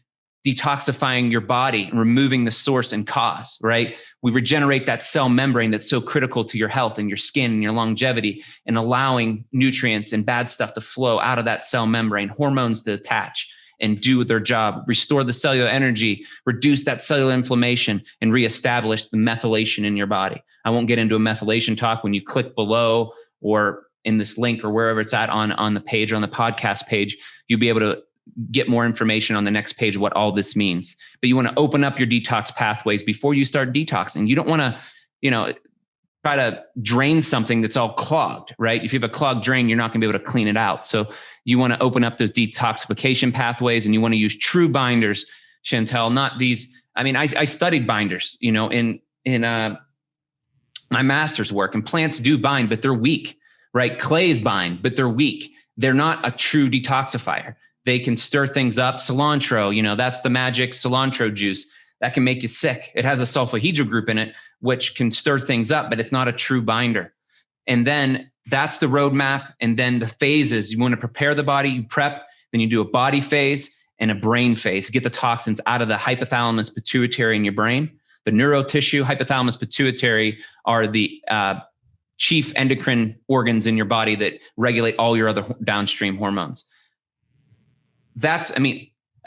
detoxifying your body and removing the source and cause, right? We regenerate that cell membrane that's so critical to your health and your skin and your longevity, and allowing nutrients and bad stuff to flow out of that cell membrane, hormones to attach and do their job, restore the cellular energy, reduce that cellular inflammation, and reestablish the methylation in your body. I won't get into a methylation talk. When you click below or in this link or wherever it's at on the page, on the podcast page, you'll be able to get more information on the next page of what all this means. But you want to open up your detox pathways before you start detoxing. You don't want to, try to drain something that's all clogged, right? If you have a clogged drain, you're not going to be able to clean it out. So you want to open up those detoxification pathways, and you want to use true binders, Chantel, not these. I mean, I studied binders, in my master's work, and plants do bind, but they're weak, right? Clays bind, but they're weak. They're not a true detoxifier. They can stir things up. Cilantro, that's the magic cilantro juice that can make you sick. It has a sulfahedral group in it, which can stir things up, but it's not a true binder. And then that's the roadmap. And then the phases, you want to prepare the body, you prep, then you do a body phase and a brain phase, get the toxins out of the hypothalamus pituitary in your brain. The neurotissue, hypothalamus pituitary are the chief endocrine organs in your body that regulate all your other downstream hormones.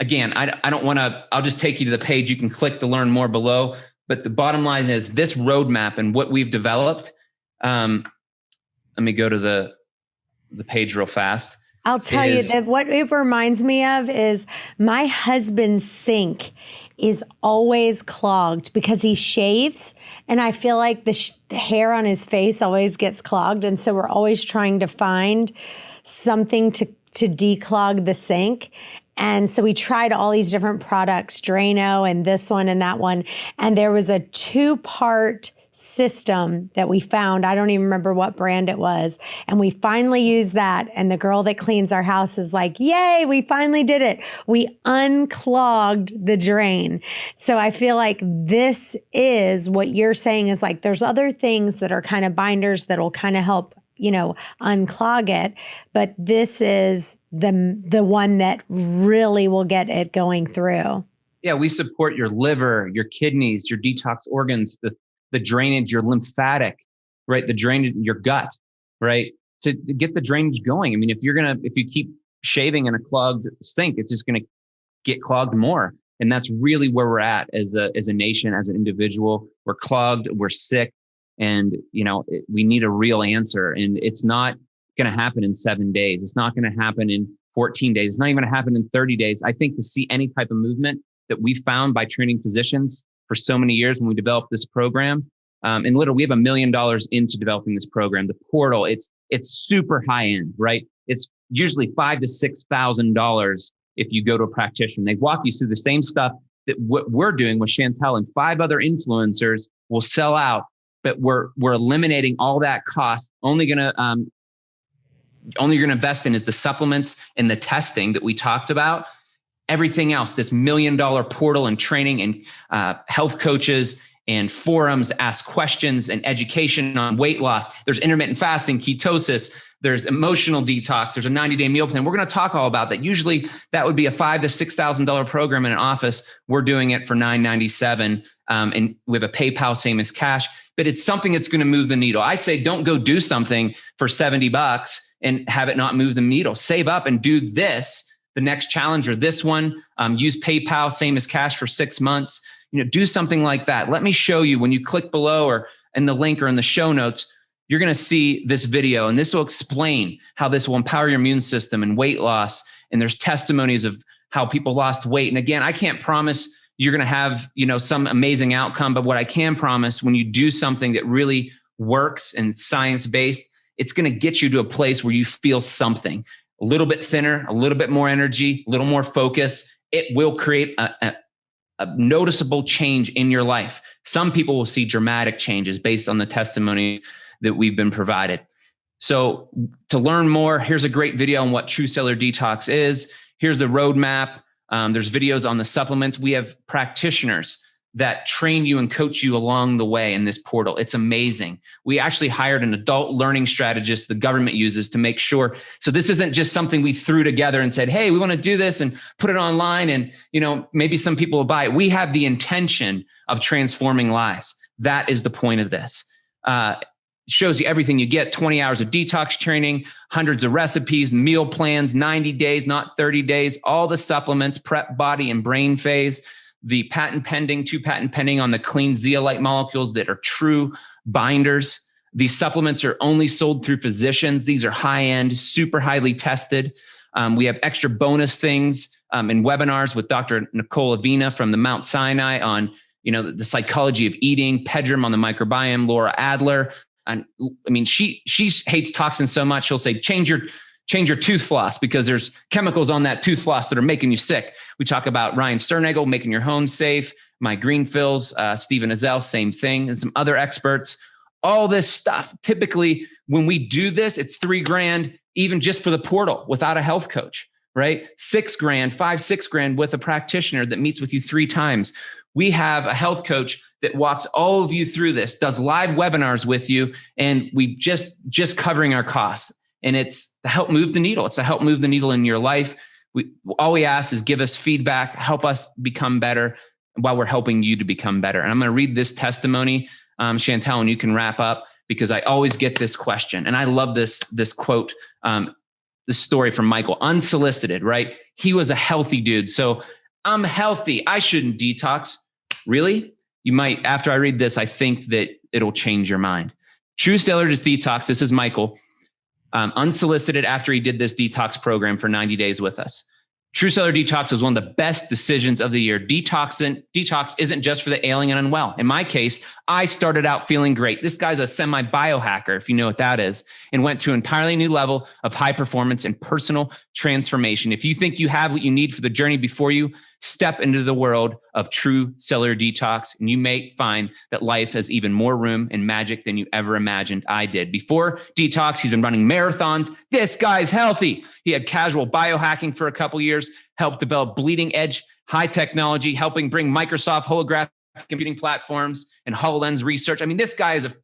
Again, I don't want to, I'll just take you to the page. You can click to learn more below. But the bottom line is this roadmap and what we've developed. Let me go to the page real fast. I'll tell you that what it reminds me of is my husband's sink is always clogged because he shaves, and I feel like the hair on his face always gets clogged. And so we're always trying to find something to declog the sink. And so we tried all these different products, Drano and this one and that one. And there was a 2-part system that we found. I don't even remember what brand it was. And we finally used that. And the girl that cleans our house is like, yay, we finally did it. We unclogged the drain. So I feel like this is what you're saying is like, there's other things that are kind of binders that'll kind of help unclog it. But this is the one that really will get it going through. Yeah, we support your liver, your kidneys, your detox organs, the drainage, your lymphatic, right? The drainage, your gut, right? To get the drainage going. I mean, if you keep shaving in a clogged sink, it's just gonna get clogged more. And that's really where we're at as a nation, as an individual. We're clogged, we're sick. And, we need a real answer. And it's not going to happen in 7 days. It's not going to happen in 14 days. It's not even going to happen in 30 days. I think to see any type of movement that we found by training physicians for so many years when we developed this program, and literally we have $1 million into developing this program. The portal, it's super high end, right? It's usually $5,000 to $6,000 if you go to a practitioner. They walk you through the same stuff that what we're doing with Chantel and 5 other influencers will sell out. But we're eliminating all that cost. Only you're gonna invest in is the supplements and the testing that we talked about. Everything else, this $1 million portal and training and health coaches and forums, ask questions and education on weight loss. There's intermittent fasting, ketosis. There's emotional detox. There's a 90-day meal plan. We're going to talk all about that. Usually that would be a $5,000 to $6,000 program in an office. We're doing it for $997. And we have a PayPal, same as cash, but it's something that's going to move the needle. I say, don't go do something for $70 and have it not move the needle. Save up and do this, the next challenge or this one. Use PayPal, same as cash for 6 months. Do something like that. Let me show you when you click below or in the link or in the show notes, you're going to see this video, and this will explain how this will empower your immune system and weight loss. And there's testimonies of how people lost weight. And again, I can't promise you're going to have, some amazing outcome, but what I can promise, when you do something that really works and science-based, it's going to get you to a place where you feel something a little bit thinner, a little bit more energy, a little more focus. It will create a noticeable change in your life. Some people will see dramatic changes based on the testimonies that we've been provided. So to learn more, here's a great video on what True Cellular Detox is. Here's the roadmap. There's videos on the supplements. We have practitioners that train you and coach you along the way in this portal. It's amazing. We actually hired an adult learning strategist the government uses to make sure. So this isn't just something we threw together and said, hey, we want to do this and put it online and, maybe some people will buy it. We have the intention of transforming lives. That is the point of this. Shows you everything you get, 20 hours of detox training, hundreds of recipes, meal plans, 90 days, not 30 days, all the supplements, prep body and brain phase, the patent pending, 2 patent pending on the clean zeolite molecules that are true binders. These supplements are only sold through physicians. These are high-end, super highly tested. We have extra bonus things and webinars with Dr. Nicole Avina from the Mount Sinai on, the psychology of eating, Pedram on the microbiome, Laura Adler. And I mean, she hates toxins so much, she'll say, change your tooth floss because there's chemicals on that tooth floss that are making you sick. We talk about Ryan Sternagel, making your home safe, my green fills, Stephen Azell, same thing, and some other experts. All this stuff. Typically, when we do this, it's $3,000, even just for the portal without a health coach, right? $6,000, $6,000 with a practitioner that meets with you 3 times. We have a health coach that walks all of you through this, does live webinars with you, and we just covering our costs. And it's to help move the needle. It's to help move the needle in your life. All we ask is give us feedback, help us become better while we're helping you to become better. And I'm going to read this testimony, Chantel, and you can wrap up, because I always get this question. And I love this quote, this story from Michael, unsolicited, right? He was a healthy dude. So I'm healthy, I shouldn't detox. Really? You might, after I read this, I think that it'll change your mind. True Cellular Detox, this is Michael, unsolicited after he did this detox program for 90 days with us. True Cellular Detox was one of the best decisions of the year. Detox isn't just for the ailing and unwell. In my case, I started out feeling great. This guy's a semi-biohacker, if you know what that is, and went to an entirely new level of high performance and personal transformation. If you think you have what you need for the journey before you, step into the world of True Cellular Detox, and you may find that life has even more room and magic than you ever imagined. I did. Before Detox, he's been running marathons. This guy's healthy. He had casual biohacking for a couple years, helped develop bleeding edge high technology, helping bring Microsoft holographic computing platforms and HoloLens research. I mean, this guy is a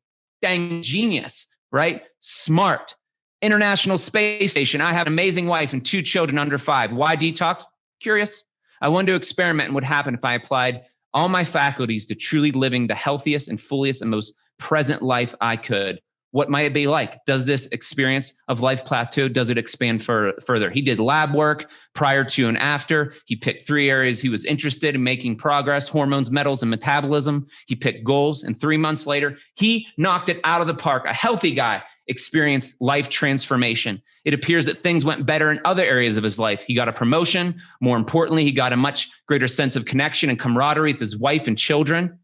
dang genius, right? Smart. International Space Station. I have an amazing wife and 2 children under 5. Why detox? Curious. I wanted to experiment in what happened if I applied all my faculties to truly living the healthiest and fullest and most present life I could. What might it be like? Does this experience of life plateau? Does it expand further? He did lab work prior to and after. He picked 3 areas he was interested in making progress: hormones, metals, and metabolism. He picked goals, and 3 months later, he knocked it out of the park. A healthy guy experienced life transformation. It appears that things went better in other areas of his life. He got a promotion. More importantly, he got a much greater sense of connection and camaraderie with his wife and children.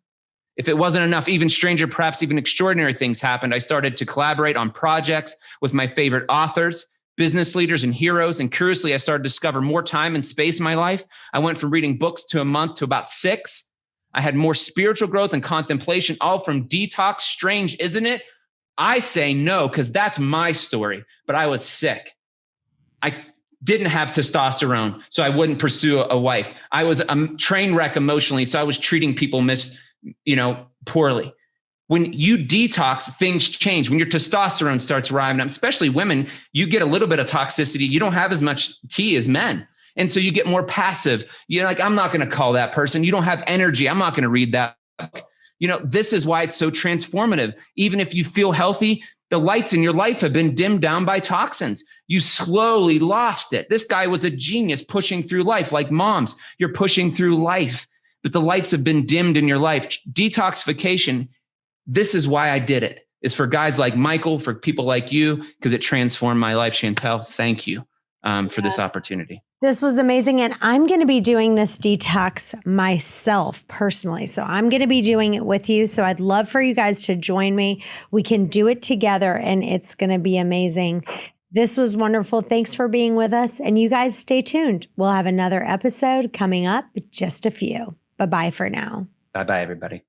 If it wasn't enough, even stranger, perhaps even extraordinary things happened. I started to collaborate on projects with my favorite authors, business leaders, and heroes. And curiously, I started to discover more time and space in my life. I went from reading books to a month to about 6. I had more spiritual growth and contemplation, all from detox. Strange, isn't it? I say no, because that's my story, but I was sick. I didn't have testosterone, so I wouldn't pursue a wife. I was a train wreck emotionally, so I was treating people poorly. When you detox, things change. When your testosterone starts rising up, especially women, you get a little bit of toxicity. You don't have as much T as men. And so you get more passive. You're like, I'm not going to call that person. You don't have energy. I'm not going to read that book. This is why it's so transformative. Even if you feel healthy, the lights in your life have been dimmed down by toxins. You slowly lost it. This guy was a genius pushing through life. Like moms, you're pushing through life, but the lights have been dimmed in your life. Detoxification, this is why I did it, is for guys like Michael, for people like you, because it transformed my life. Chantel, thank you for this opportunity. This was amazing. And I'm going to be doing this detox myself personally. So I'm going to be doing it with you. So I'd love for you guys to join me. We can do it together and it's going to be amazing. This was wonderful. Thanks for being with us. And you guys stay tuned. We'll have another episode coming up, just a few. Bye-bye for now. Bye-bye, everybody.